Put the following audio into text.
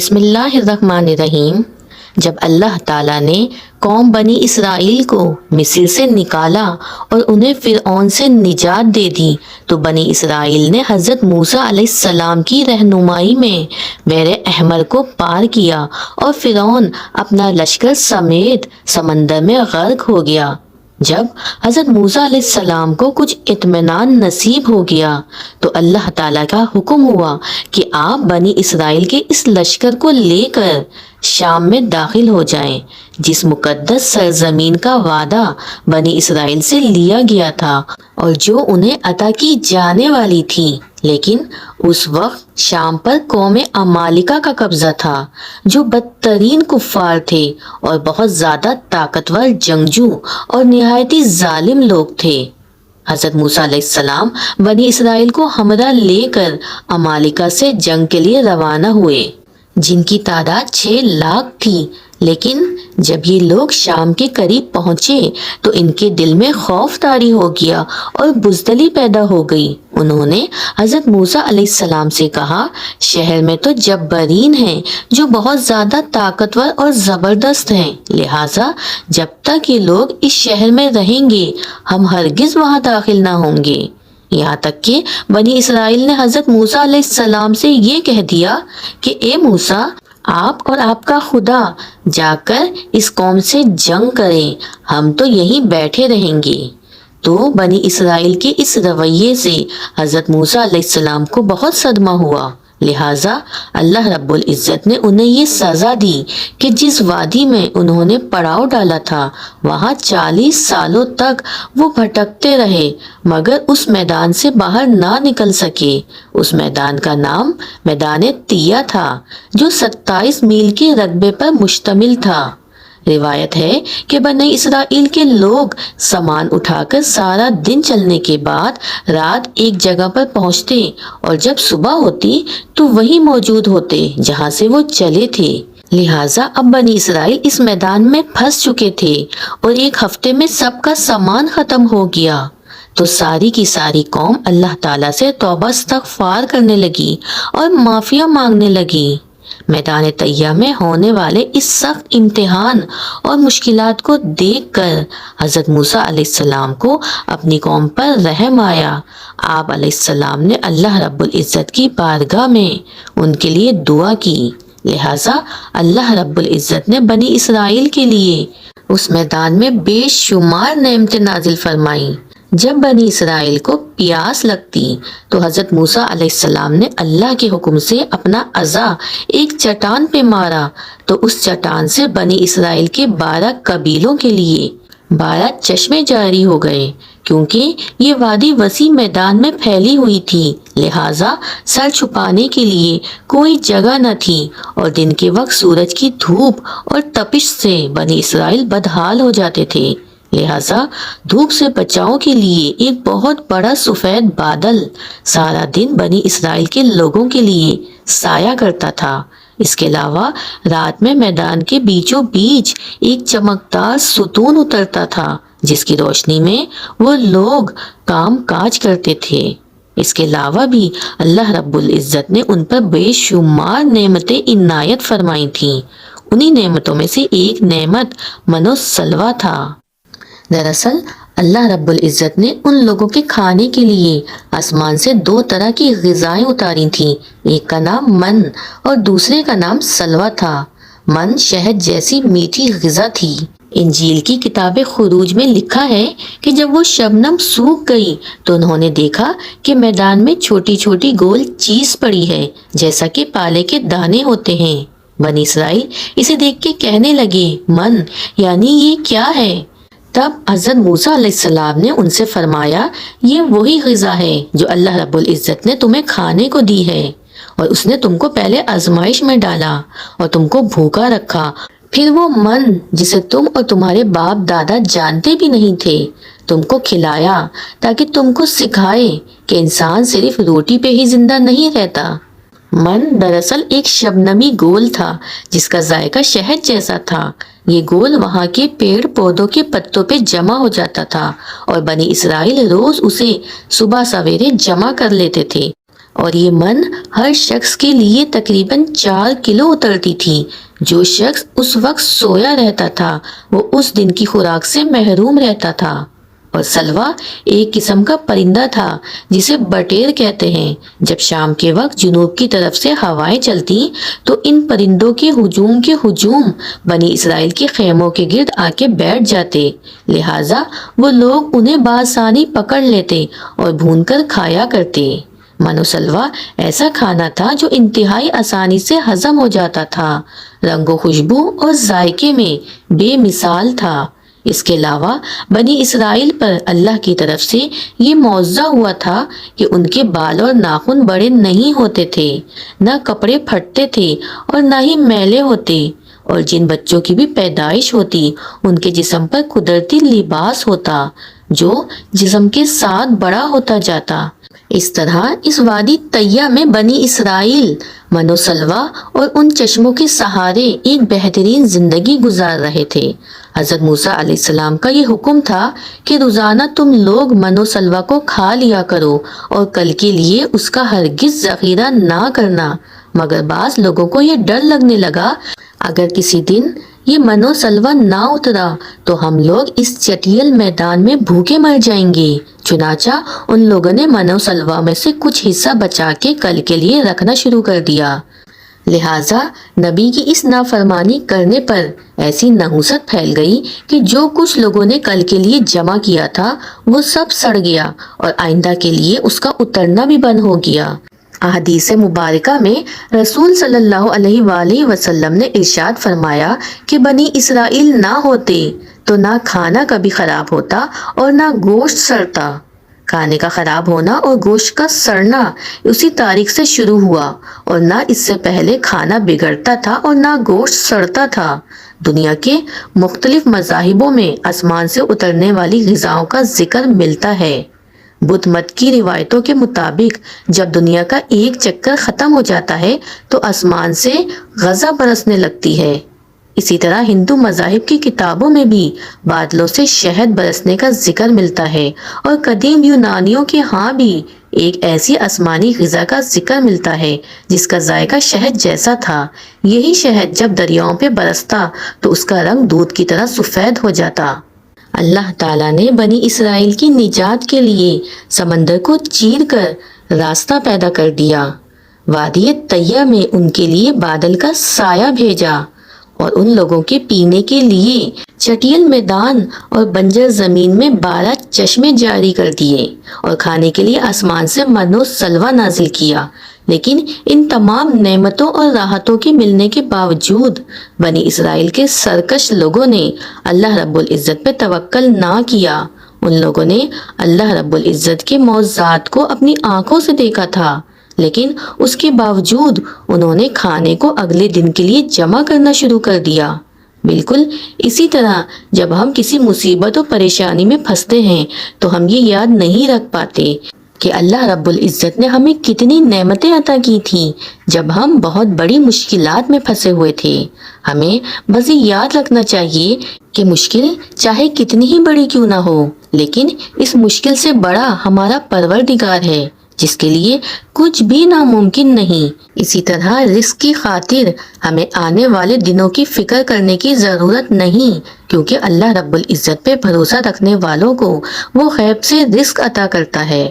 بسم اللہ الرحمن الرحیم۔ جب اللہ تعالیٰ نے قوم بنی اسرائیل کو مصر سے نکالا اور انہیں فرعون سے نجات دے دی تو بنی اسرائیل نے حضرت موسیٰ علیہ السلام کی رہنمائی میں بحر احمر کو پار کیا اور فرعون اپنا لشکر سمیت سمندر میں غرق ہو گیا۔ جب حضرت موسیٰ علیہ السلام کو کچھ اطمینان نصیب ہو گیا تو اللہ تعالیٰ کا حکم ہوا کہ آپ بنی اسرائیل کے اس لشکر کو لے کر شام میں داخل ہو جائیں، جس مقدس سرزمین کا وعدہ بنی اسرائیل سے لیا گیا تھا اور جو انہیں عطا کی جانے والی تھی۔ لیکن اس وقت شام پر قوم عمالقہ کا قبضہ تھا، جو بدترین کفار تھے اور بہت زیادہ طاقتور جنگجو اور نہایت ہی ظالم لوگ تھے۔ حضرت موسیٰ علیہ السلام بنی اسرائیل کو ہمراہ لے کر عمالقہ سے جنگ کے لیے روانہ ہوئے، جن کی تعداد 6 لاکھ تھی۔ لیکن جب یہ لوگ شام کے قریب پہنچے تو ان کے دل میں خوف طاری ہو گیا اور بزدلی پیدا ہو گئی۔ انہوں نے حضرت موسیٰ علیہ السلام سے کہا، شہر میں تو جبارین ہیں جو بہت زیادہ طاقتور اور زبردست ہیں، لہٰذا جب تک یہ لوگ اس شہر میں رہیں گے ہم ہرگز وہاں داخل نہ ہوں گے۔ یہاں تک کہ بنی اسرائیل نے حضرت موسیٰ علیہ السلام سے یہ کہہ دیا کہ اے موسیٰ، آپ اور آپ کا خدا جا کر اس قوم سے جنگ کریں، ہم تو یہیں بیٹھے رہیں گے۔ تو بنی اسرائیل کے اس رویے سے حضرت موسیٰ علیہ السلام کو بہت صدمہ ہوا، لہٰذا اللہ رب العزت نے انہیں یہ سزا دی کہ جس وادی میں انہوں نے پڑاؤ ڈالا تھا وہاں 40 سالوں تک وہ بھٹکتے رہے مگر اس میدان سے باہر نہ نکل سکے۔ اس میدان کا نام میدان تیہ تھا، جو 27 میل کے رقبے پر مشتمل تھا۔ روایت ہے کہ بنی اسرائیل کے لوگ سامان اٹھا کر سارا دن چلنے کے بعد رات ایک جگہ پر پہنچتے اور جب صبح ہوتی تو وہی موجود ہوتے جہاں سے وہ چلے تھے۔ لہٰذا اب بنی اسرائیل اس میدان میں پھنس چکے تھے اور ایک ہفتے میں سب کا سامان ختم ہو گیا۔ تو ساری کی ساری قوم اللہ تعالیٰ سے توبہ استغفار کرنے لگی اور معافیاں مانگنے لگی۔ میدان طیہ میں ہونے والے اس سخت امتحان اور مشکلات کو دیکھ کر حضرت موسیٰ علیہ السلام کو اپنی قوم پر رحم آیا۔ آپ علیہ السلام نے اللہ رب العزت کی بارگاہ میں ان کے لیے دعا کی، لہٰذا اللہ رب العزت نے بنی اسرائیل کے لیے اس میدان میں بے شمار نعمتیں نازل فرمائیں۔ جب بنی اسرائیل کو پیاس لگتی تو حضرت موسیٰ علیہ السلام نے اللہ کے حکم سے اپنا عصا ایک چٹان پہ مارا تو اس چٹان سے بنی اسرائیل کے 12 قبیلوں کے لیے 12 چشمے جاری ہو گئے۔ کیونکہ یہ وادی وسیع میدان میں پھیلی ہوئی تھی لہٰذا سر چھپانے کے لیے کوئی جگہ نہ تھی اور دن کے وقت سورج کی دھوپ اور تپش سے بنی اسرائیل بدحال ہو جاتے تھے، لہٰذا دھوپ سے بچاؤ کے لیے ایک بہت بڑا سفید بادل سارا دن بنی اسرائیل کے لوگوں کے لیے سایہ کرتا تھا۔ اس کے علاوہ رات میں میدان کے بیچوں بیچ ایک چمکدار ستون اترتا تھا جس کی روشنی میں وہ لوگ کام کاج کرتے تھے۔ اس کے علاوہ بھی اللہ رب العزت نے ان پر بے شمار نعمتیں عنایت فرمائی تھیں۔ انہی نعمتوں میں سے ایک نعمت من و سلویٰ تھا۔ دراصل اللہ رب العزت نے ان لوگوں کے کھانے کے لیے آسمان سے 2 طرح کی غذائیں اتاری تھیں، ایک کا نام من اور دوسرے کا نام سلویٰ تھا۔ من شہد جیسی میٹھی غذا تھی۔ انجیل کی کتاب خروج میں لکھا ہے کہ جب وہ شبنم سوکھ گئی تو انہوں نے دیکھا کہ میدان میں چھوٹی چھوٹی گول چیز پڑی ہے جیسا کہ پالے کے دانے ہوتے ہیں۔ بنی اسرائیل اسے دیکھ کے کہنے لگے، من یعنی یہ کیا ہے؟ تب حضرت موسیٰ علیہ السلام نے ان سے فرمایا، یہ وہی غذا ہے جو اللہ رب العزت نے تمہیں کھانے کو دی ہے، اور اس نے تم کو پہلے آزمائش میں ڈالا اور تم کو بھوکا رکھا، پھر وہ من جسے تم اور تمہارے باپ دادا جانتے بھی نہیں تھے تم کو کھلایا تاکہ تم کو سکھائے کہ انسان صرف روٹی پہ ہی زندہ نہیں رہتا۔ من دراصل ایک شبنمی گول تھا جس کا ذائقہ شہد جیسا تھا۔ یہ گول وہاں کے پیڑ پودوں کے پتوں پہ جمع ہو جاتا تھا اور بنی اسرائیل روز اسے صبح سویرے جمع کر لیتے تھے۔ اور یہ من ہر شخص کے لیے تقریباً 4 کلو اترتی تھی۔ جو شخص اس وقت سویا رہتا تھا وہ اس دن کی خوراک سے محروم رہتا تھا۔ اور سلوا ایک قسم کا پرندہ تھا جسے بٹیر کہتے ہیں۔ جب شام کے وقت جنوب کی طرف سے ہوائیں چلتی تو ان پرندوں کے ہجوم بنی اسرائیل کے خیموں کے گرد آ کے بیٹھ جاتے، لہٰذا وہ لوگ انہیں بآسانی پکڑ لیتے اور بھون کر کھایا کرتے۔ من و سلوا ایسا کھانا تھا جو انتہائی آسانی سے ہضم ہو جاتا تھا، رنگ و خوشبو اور ذائقے میں بے مثال تھا۔ اس کے علاوہ بنی اسرائیل پر اللہ کی طرف سے یہ معاوضہ ہوا تھا کہ ان کے بال اور ناخن بڑے نہیں ہوتے تھے، نہ کپڑے پھٹتے تھے اور نہ ہی میلے ہوتے، اور جن بچوں کی بھی پیدائش ہوتی ان کے جسم پر قدرتی لباس ہوتا جو جسم کے ساتھ بڑا ہوتا جاتا۔ اس طرح اس وادی طیہ میں بنی اسرائیل من و سلوا اور ان چشموں کے سہارے ایک بہترین زندگی گزار رہے تھے۔ حضرت موسیٰ علیہ السلام کا یہ حکم تھا کہ روزانہ تم لوگ من و سلوا کو کھا لیا کرو اور کل کے لیے اس کا ہرگز ذخیرہ نہ کرنا، مگر بعض لوگوں کو یہ ڈر لگنے لگا اگر کسی دن یہ من و سلوا نہ اترا تو ہم لوگ اس چٹیل میدان میں بھوکے مر جائیں گے۔ چنانچہ ان لوگوں نے من و سلوا میں سے کچھ حصہ بچا کے کل کے لیے رکھنا شروع کر دیا۔ لہٰذا نبی کی اس نافرمانی کرنے پر ایسی نحوست پھیل گئی کہ جو کچھ لوگوں نے کل کے لیے جمع کیا تھا وہ سب سڑ گیا اور آئندہ کے لیے اس کا اترنا بھی بند ہو گیا۔ احادیث مبارکہ میں رسول صلی اللہ علیہ وآلہ وسلم نے ارشاد فرمایا کہ بنی اسرائیل نہ ہوتے تو نہ کھانا کبھی خراب ہوتا اور نہ گوشت سڑتا۔ کھانے کا خراب ہونا اور گوشت کا سڑنا اسی تاریخ سے شروع ہوا، اور نہ اس سے پہلے کھانا بگڑتا تھا اور نہ گوشت سڑتا تھا۔ دنیا کے مختلف مذاہبوں میں آسمان سے اترنے والی غذاؤں کا ذکر ملتا ہے۔ بدھ مت کی روایتوں کے مطابق جب دنیا کا ایک چکر ختم ہو جاتا ہے تو آسمان سے غذا برسنے لگتی ہے۔ اسی طرح ہندو مذاہب کی کتابوں میں بھی بادلوں سے شہد برسنے کا ذکر ملتا ہے، اور قدیم یونانیوں کے ہاں بھی ایک ایسی آسمانی غذا کا ذکر ملتا ہے جس کا ذائقہ شہد جیسا تھا۔ یہی شہد جب دریاؤں پہ برستا تو اس کا رنگ دودھ کی طرح سفید ہو جاتا۔ اللہ تعالیٰ نے بنی اسرائیل کی نجات کے لیے سمندر کو چیر کر راستہ پیدا کر دیا، وادی طیہ میں ان کے لیے بادل کا سایہ بھیجا، اور ان لوگوں کے پینے کے لیے چٹیل میدان اور بنجر زمین میں 12 چشمے جاری کر دیے، اور کھانے کے لیے آسمان سے من و سلوا نازل کیا۔ لیکن ان تمام نعمتوں اور راحتوں کے ملنے کے باوجود بنی اسرائیل کے سرکش لوگوں نے اللہ رب العزت پہ توکل نہ کیا۔ ان لوگوں نے اللہ رب العزت کے معجزات کو اپنی آنکھوں سے دیکھا تھا، لیکن اس کے باوجود انہوں نے کھانے کو اگلے دن کے لیے جمع کرنا شروع کر دیا۔ بالکل اسی طرح جب ہم کسی مصیبت و پریشانی میں پھنستے ہیں تو ہم یہ یاد نہیں رکھ پاتے کہ اللہ رب العزت نے ہمیں کتنی نعمتیں عطا کی تھیں جب ہم بہت بڑی مشکلات میں پھنسے ہوئے تھے۔ ہمیں بس یہ یاد رکھنا چاہیے کہ مشکل چاہے کتنی ہی بڑی کیوں نہ ہو، لیکن اس مشکل سے بڑا ہمارا پروردگار ہے جس کے لیے کچھ بھی ناممکن نہیں۔ اسی طرح رزق کی خاطر ہمیں آنے والے دنوں کی فکر کرنے کی ضرورت نہیں، کیونکہ اللہ رب العزت پہ بھروسہ رکھنے والوں کو وہ غیب سے رزق عطا کرتا ہے۔